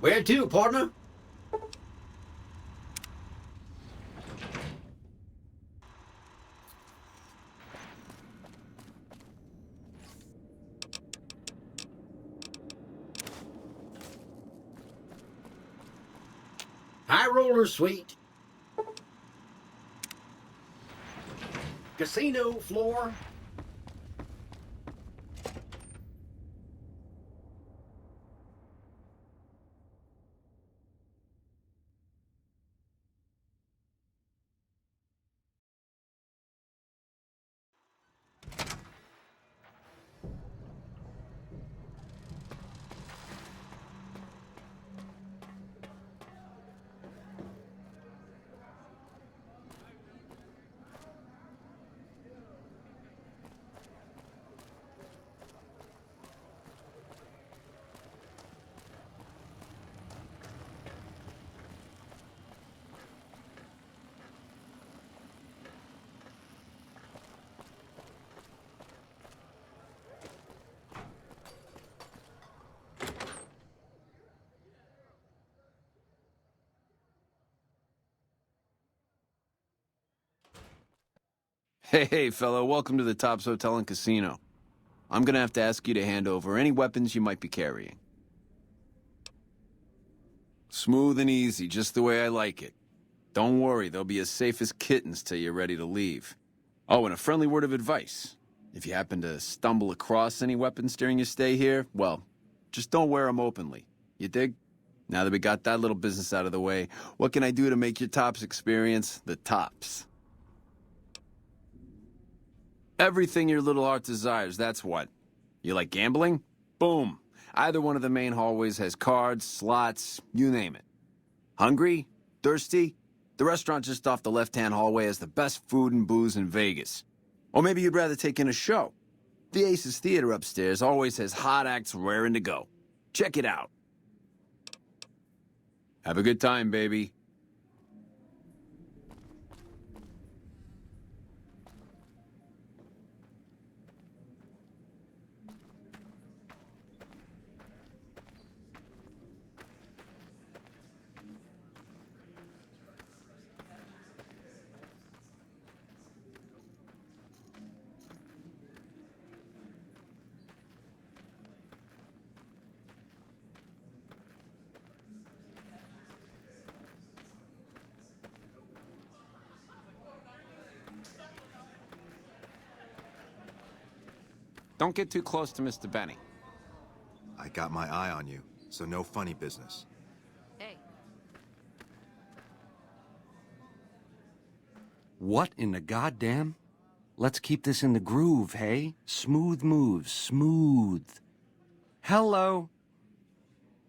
Where to, partner? High roller suite. Casino floor. Hey, fellow, welcome to the Tops Hotel and Casino. I'm gonna have to ask you to hand over any weapons you might be carrying. Smooth and easy, just the way I like it. Don't worry, they'll be as safe as kittens till you're ready to leave. Oh, and a friendly word of advice. If you happen to stumble across any weapons during your stay here, well, just don't wear them openly. You dig? Now that we got that little business out of the way, what can I do to make your Tops experience the tops? Everything your little heart desires, that's what. You like gambling? Boom. Either one of the main hallways has cards, slots, you name it. Hungry? Thirsty? The restaurant just off the left-hand hallway has the best food and booze in Vegas. Or maybe you'd rather take in a show. The Aces Theater upstairs always has hot acts raring to go. Check it out. Have a good time, baby. Don't get too close to Mr. Benny. I got my eye on you, so no funny business. Hey. What in the goddamn? Let's keep this in the groove, hey? Smooth moves, smooth. Hello?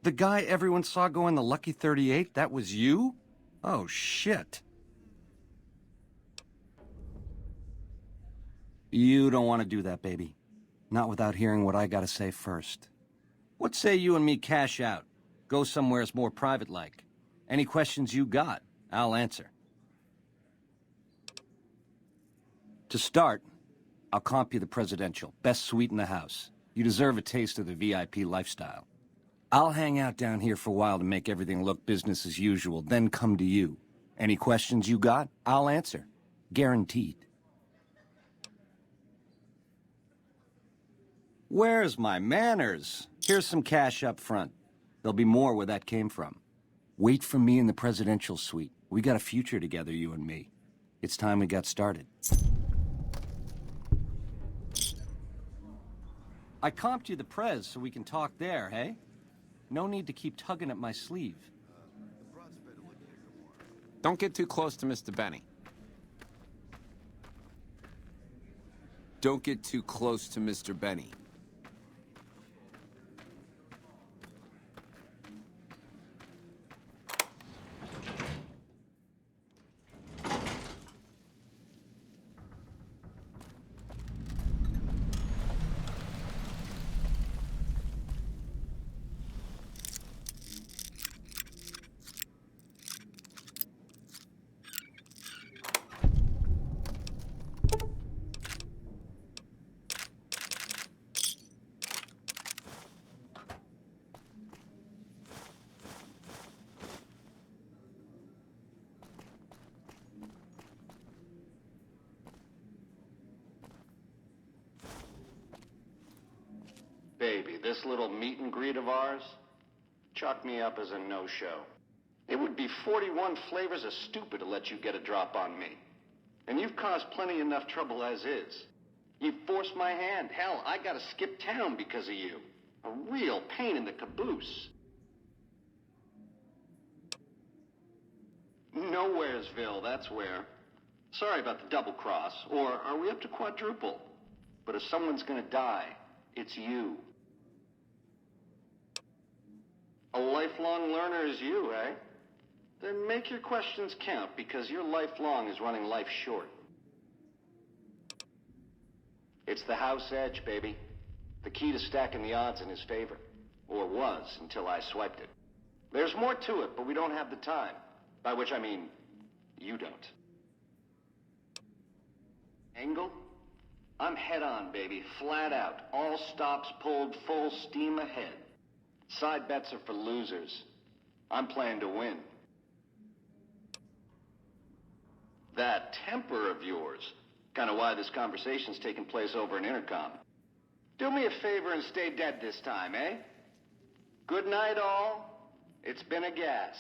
The guy everyone saw go in the Lucky 38, that was you? Oh, shit. You don't want to do that, baby. Not without hearing what I gotta say first. What say you and me cash out? Go somewheres more private-like. Any questions you got, I'll answer. To start, I'll comp you the presidential, best suite in the house. You deserve a taste of the VIP lifestyle. I'll hang out down here for a while to make everything look business as usual, then come to you. Any questions you got, I'll answer. Guaranteed. Where's my manners? Here's some cash up front. There'll be more where that came from. Wait for me in the presidential suite. We got a future together, you and me. It's time we got started. I comped you the prez so we can talk there, hey? No need to keep tugging at my sleeve. Don't get too close to Mr. Benny. Don't get too close to Mr. Benny. this little meet and greet of ours, chalk me up as a no-show. It would be 41 flavors of stupid to let you get a drop on me. And you've caused plenty enough trouble as is. You've forced my hand. Hell, I gotta skip town because of you. A real pain in the caboose. Nowheresville, that's where. Sorry about the double cross. Or are we up to quadruple? But if someone's gonna die, it's you. A lifelong learner is you, eh? Then make your questions count, because your lifelong is running life short. It's the house edge, baby. The key to stacking the odds in his favor. Or was, until I swiped it. There's more to it, but we don't have the time. By which I mean, you don't. Angle? I'm head on, baby. Flat out. All stops pulled, full steam ahead. Side bets are for losers. I'm playing to win. That temper of yours. Kind of why this conversation's taking place over an intercom. Do me a favor and stay dead this time, eh? Good night, all. It's been a gas.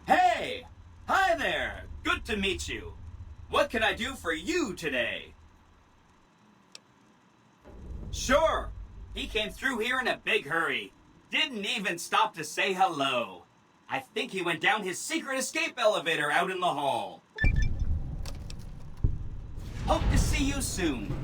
Hey! Hi there! Good to meet you. What can I do for you today? Sure! He came through here in a big hurry. Didn't even stop to say hello. I think he went down his secret escape elevator out in the hall. Hope to see you soon.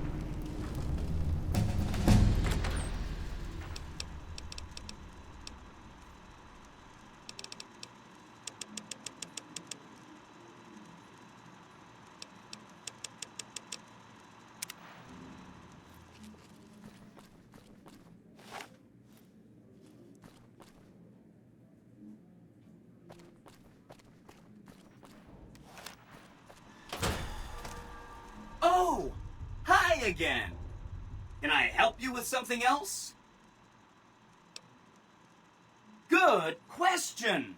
Oh! Hi again! Can I help you with something else? Good question!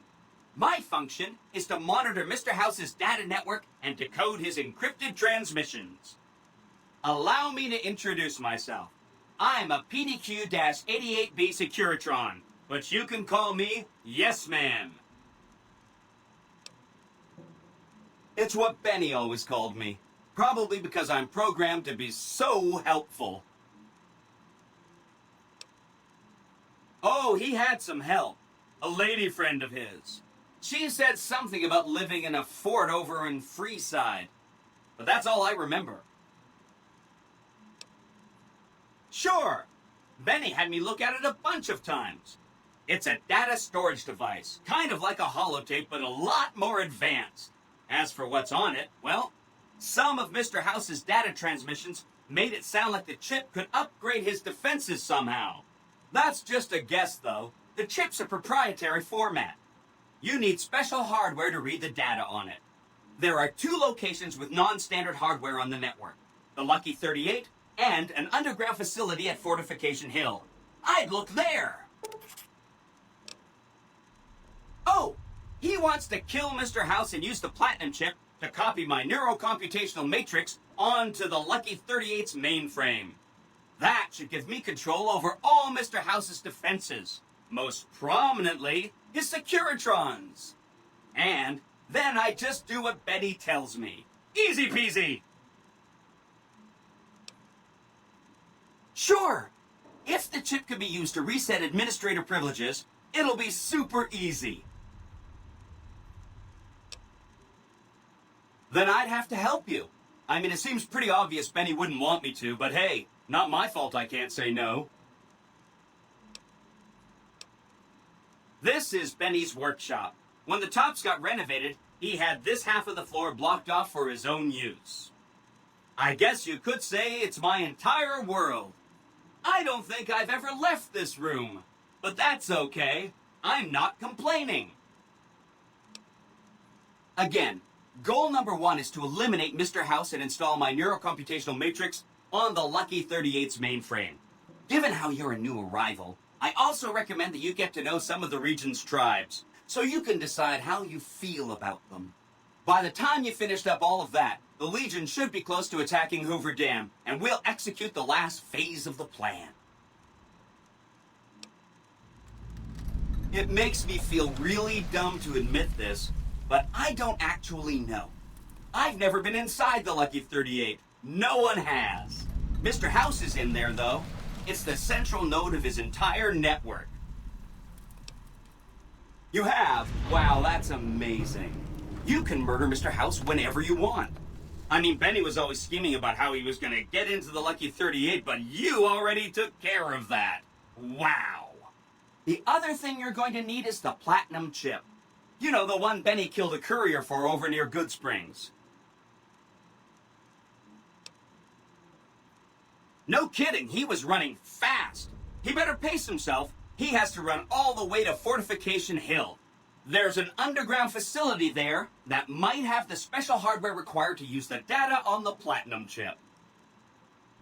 My function is to monitor Mr. House's data network and decode his encrypted transmissions. Allow me to introduce myself. I'm a PDQ-88B Securitron, but you can call me Yes Man. It's what Benny always called me, probably because I'm programmed to be so helpful. Oh, he had some help. A lady friend of his. She said something about living in a fort over in Freeside, but that's all I remember. Sure, Benny had me look at it a bunch of times. It's a data storage device, kind of like a holotape, but a lot more advanced. As for what's on it, well, some of Mr. House's data transmissions made it sound like the chip could upgrade his defenses somehow. That's just a guess, though. The chip's a proprietary format. You need special hardware to read the data on it. There are 2 locations with non-standard hardware on the network. The Lucky 38 and an underground facility at Fortification Hill. I'd look there! Oh! He wants to kill Mr. House and use the Platinum chip to copy my neurocomputational matrix onto the Lucky 38's mainframe. That should give me control over all Mr. House's defenses. Most prominently, his Securitrons. And then I just do what Betty tells me. Easy peasy! Sure! If the chip can be used to reset administrator privileges, it'll be super easy. Then I'd have to help you. I mean, it seems pretty obvious Benny wouldn't want me to, but hey, not my fault I can't say no. This is Benny's workshop. When the tops got renovated, he had this half of the floor blocked off for his own use. I guess you could say it's my entire world. I don't think I've ever left this room, but that's okay. I'm not complaining. Again, goal number 1 is to eliminate Mr. House and install my neurocomputational matrix on the Lucky 38's mainframe. Given how you're a new arrival, I also recommend that you get to know some of the region's tribes, so you can decide how you feel about them. By the time you finished up all of that, the Legion should be close to attacking Hoover Dam, and we'll execute the last phase of the plan. It makes me feel really dumb to admit this, but I don't actually know. I've never been inside the Lucky 38. No one has. Mr. House is in there, though. It's the central node of his entire network. You have? Wow, that's amazing. You can murder Mr. House whenever you want. I mean, Benny was always scheming about how he was going to get into the Lucky 38, but you already took care of that. Wow. The other thing you're going to need is the Platinum chip. You know, the one Benny killed a courier for over near Good Springs. No kidding, he was running fast. He better pace himself. He has to run all the way to Fortification Hill. There's an underground facility there that might have the special hardware required to use the data on the Platinum chip.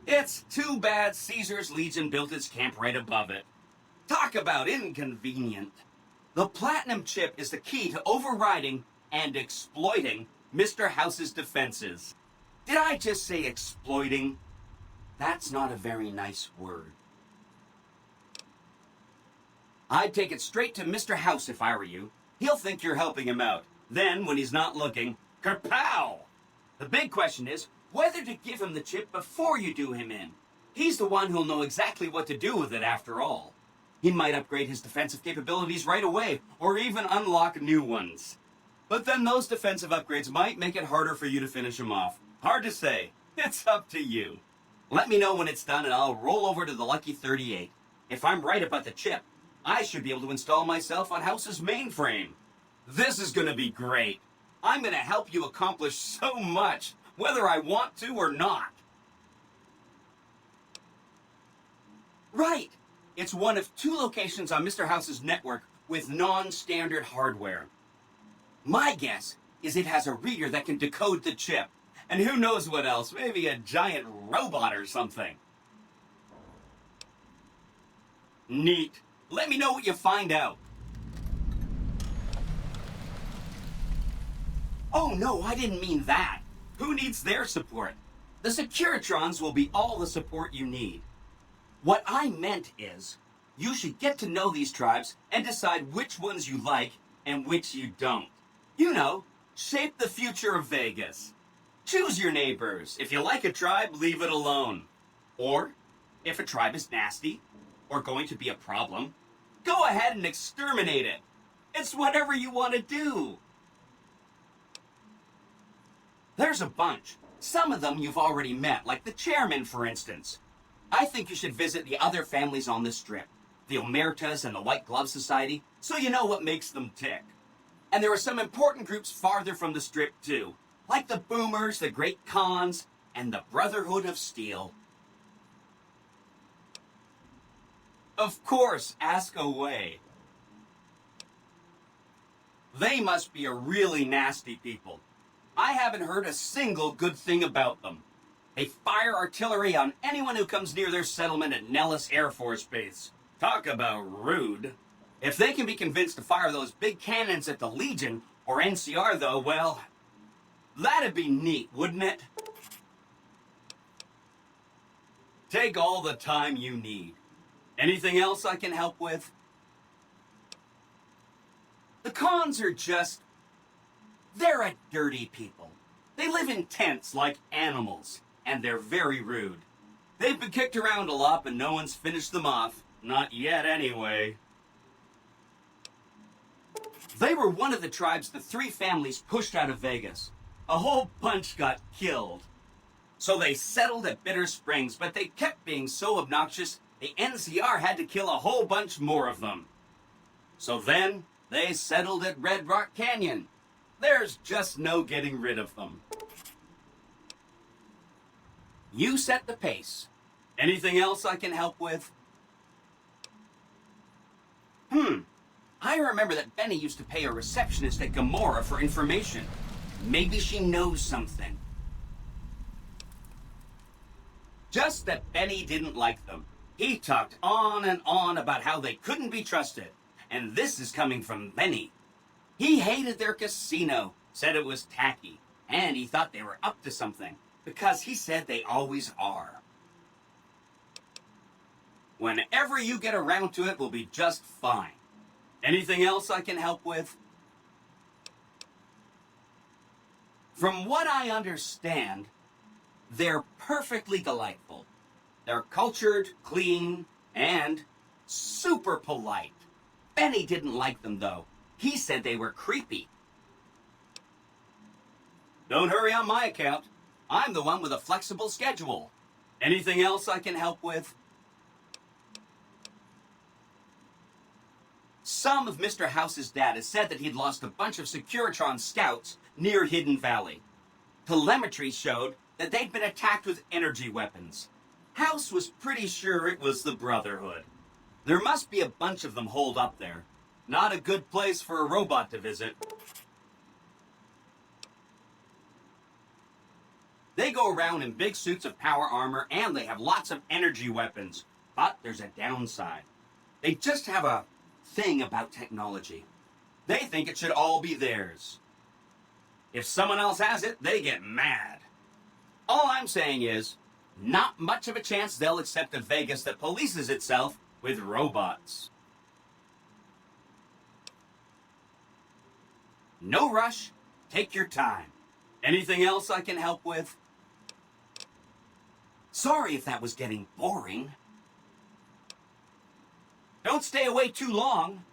It's too bad Caesar's Legion built its camp right above it. Talk about inconvenient. The Platinum chip is the key to overriding and exploiting Mr. House's defenses. Did I just say exploiting? That's not a very nice word. I'd take it straight to Mr. House if I were you. He'll think you're helping him out. Then, when he's not looking, kerpow! The big question is whether to give him the chip before you do him in. He's the one who'll know exactly what to do with it after all. He might upgrade his defensive capabilities right away, or even unlock new ones. But then those defensive upgrades might make it harder for you to finish him off. Hard to say. It's up to you. Let me know when it's done and I'll roll over to the Lucky 38. If I'm right about the chip, I should be able to install myself on House's mainframe. This is going to be great. I'm going to help you accomplish so much, whether I want to or not. Right. It's one of 2 locations on Mr. House's network with non-standard hardware. My guess is it has a reader that can decode the chip. And who knows what else, maybe a giant robot or something. Neat. Let me know what you find out. Oh no, I didn't mean that. Who needs their support? The Securitrons will be all the support you need. What I meant is, you should get to know these tribes and decide which ones you like and which you don't. You know, shape the future of Vegas. Choose your neighbors. If you like a tribe, leave it alone. Or, if a tribe is nasty or going to be a problem, go ahead and exterminate it. It's whatever you want to do. There's a bunch. Some of them you've already met, like the chairman, for instance. I think you should visit the other families on the strip, the Omertas and the White Glove Society, so you know what makes them tick. And there are some important groups farther from the strip, too, like the Boomers, the Great Khans, and the Brotherhood of Steel. Of course, ask away. They must be a really nasty people. I haven't heard a single good thing about them. They fire artillery on anyone who comes near their settlement at Nellis Air Force Base. Talk about rude. If they can be convinced to fire those big cannons at the Legion or NCR, though, well, that'd be neat, wouldn't it? Take all the time you need. Anything else I can help with? The Khans are just... they're a dirty people. They live in tents like animals, and they're very rude. They've been kicked around a lot, but no one's finished them off. Not yet, anyway. They were one of the tribes the three families pushed out of Vegas. A whole bunch got killed. So they settled at Bitter Springs, but they kept being so obnoxious, the NCR had to kill a whole bunch more of them. So then, they settled at Red Rock Canyon. There's just no getting rid of them. You set the pace. Anything else I can help with? I remember that Benny used to pay a receptionist at Gomorrah for information. Maybe she knows something. Just that Benny didn't like them. He talked on and on about how they couldn't be trusted. And this is coming from Benny. He hated their casino, said it was tacky, and he thought they were up to something, because he said they always are. Whenever you get around to it, will be just fine. Anything else I can help with? From what I understand, they're perfectly delightful. They're cultured, clean, and super polite. Benny didn't like them, though. He said they were creepy. Don't hurry on my account. I'm the one with a flexible schedule. Anything else I can help with? Some of Mr. House's data said that he'd lost a bunch of Securitron scouts near Hidden Valley. Telemetry showed that they'd been attacked with energy weapons. House was pretty sure it was the Brotherhood. There must be a bunch of them holed up there. Not a good place for a robot to visit. They go around in big suits of power armor and they have lots of energy weapons. But there's a downside. They just have a thing about technology. They think it should all be theirs. If someone else has it, they get mad. All I'm saying is, not much of a chance they'll accept a Vegas that polices itself with robots. No rush. Take your time. Anything else I can help with? Sorry if that was getting boring. Don't stay away too long.